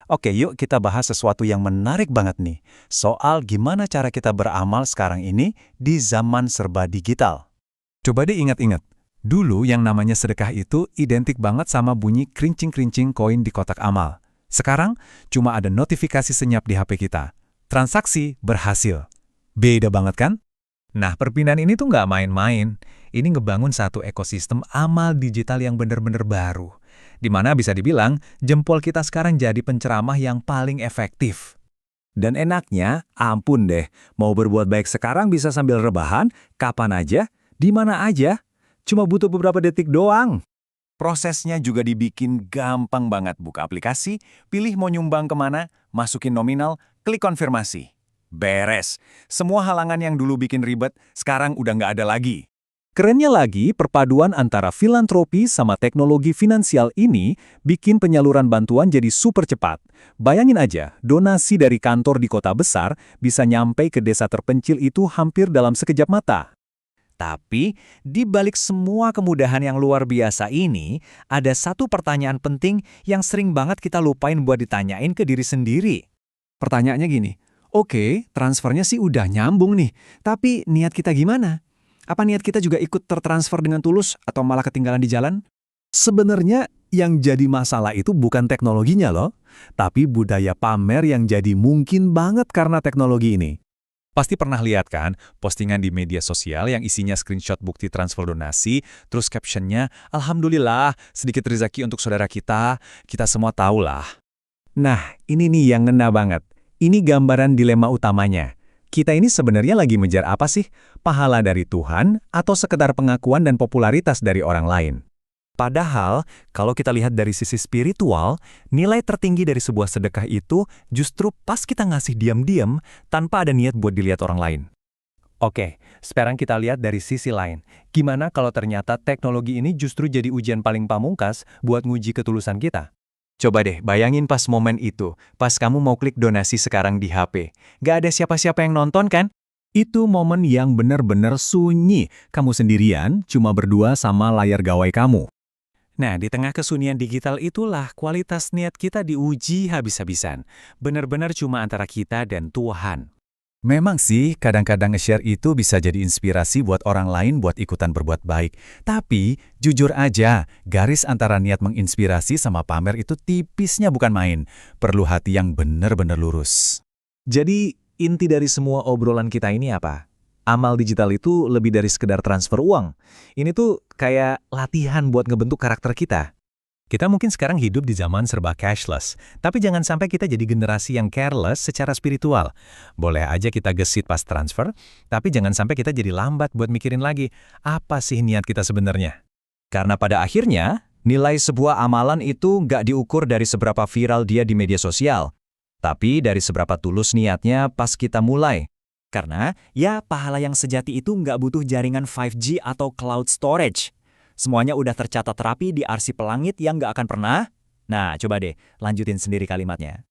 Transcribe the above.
Oke, yuk kita bahas sesuatu yang menarik banget nih. Soal gimana cara kita beramal sekarang ini di zaman serba digital. Coba deh ingat-ingat. Dulu yang namanya sedekah itu identik banget sama bunyi kerincing-kerincing koin di kotak amal. Sekarang cuma ada notifikasi senyap di HP kita. Transaksi berhasil. Beda banget kan? Nah, perpindahan ini tuh nggak main-main. Ini ngebangun satu ekosistem amal digital yang bener-bener baru. Di mana bisa dibilang, jempol kita sekarang jadi penceramah yang paling efektif. Dan enaknya, ampun deh, mau berbuat baik sekarang bisa sambil rebahan, kapan aja, di mana aja. Cuma butuh beberapa detik doang. Prosesnya juga dibikin gampang banget. Buka aplikasi, pilih mau nyumbang kemana, masukin nominal, klik konfirmasi. Beres. Semua halangan yang dulu bikin ribet, sekarang udah nggak ada lagi. Kerennya lagi, perpaduan antara filantropi sama teknologi finansial ini bikin penyaluran bantuan jadi super cepat. Bayangin aja, donasi dari kantor di kota besar bisa nyampe ke desa terpencil itu hampir dalam sekejap mata. Tapi, di balik semua kemudahan yang luar biasa ini, ada satu pertanyaan penting yang sering banget kita lupain buat ditanyain ke diri sendiri. Pertanyaannya gini, oke, transfernya sih udah nyambung nih, tapi niat kita gimana? Apa niat kita juga ikut tertransfer dengan tulus atau malah ketinggalan di jalan? Sebenarnya yang jadi masalah itu bukan teknologinya loh, tapi budaya pamer yang jadi mungkin banget karena teknologi ini. Pasti pernah lihat kan postingan di media sosial yang isinya screenshot bukti transfer donasi, terus captionnya, Alhamdulillah, sedikit rezeki untuk saudara kita semua tahu lah. Nah, ini nih yang ngena banget. Ini gambaran dilema utamanya. Kita ini sebenarnya lagi mengejar apa sih? Pahala dari Tuhan atau sekedar pengakuan dan popularitas dari orang lain? Padahal, kalau kita lihat dari sisi spiritual, nilai tertinggi dari sebuah sedekah itu justru pas kita ngasih diam-diam tanpa ada niat buat dilihat orang lain. Oke, sekarang kita lihat dari sisi lain. Gimana kalau ternyata teknologi ini justru jadi ujian paling pamungkas buat nguji ketulusan kita? Coba deh bayangin pas momen itu, pas kamu mau klik donasi sekarang di HP. Gak ada siapa-siapa yang nonton kan? Itu momen yang benar-benar sunyi. Kamu sendirian, cuma berdua sama layar gawai kamu. Nah, di tengah kesunyian digital itulah kualitas niat kita diuji habis-habisan. Benar-benar cuma antara kita dan Tuhan. Memang sih, kadang-kadang nge-share itu bisa jadi inspirasi buat orang lain buat ikutan berbuat baik. Tapi, jujur aja, garis antara niat menginspirasi sama pamer itu tipisnya bukan main. Perlu hati yang benar-benar lurus. Jadi, inti dari semua obrolan kita ini apa? Amal digital itu lebih dari sekedar transfer uang. Ini tuh kayak latihan buat ngebentuk karakter kita. Kita mungkin sekarang hidup di zaman serba cashless, tapi jangan sampai kita jadi generasi yang careless secara spiritual. Boleh aja kita gesit pas transfer, tapi jangan sampai kita jadi lambat buat mikirin lagi, apa sih niat kita sebenarnya? Karena pada akhirnya, nilai sebuah amalan itu nggak diukur dari seberapa viral dia di media sosial, tapi dari seberapa tulus niatnya pas kita mulai. Karena, ya pahala yang sejati itu nggak butuh jaringan 5G atau cloud storage. Semuanya udah tercatat rapi di arsip langit yang nggak akan pernah. Nah, coba deh, lanjutin sendiri kalimatnya.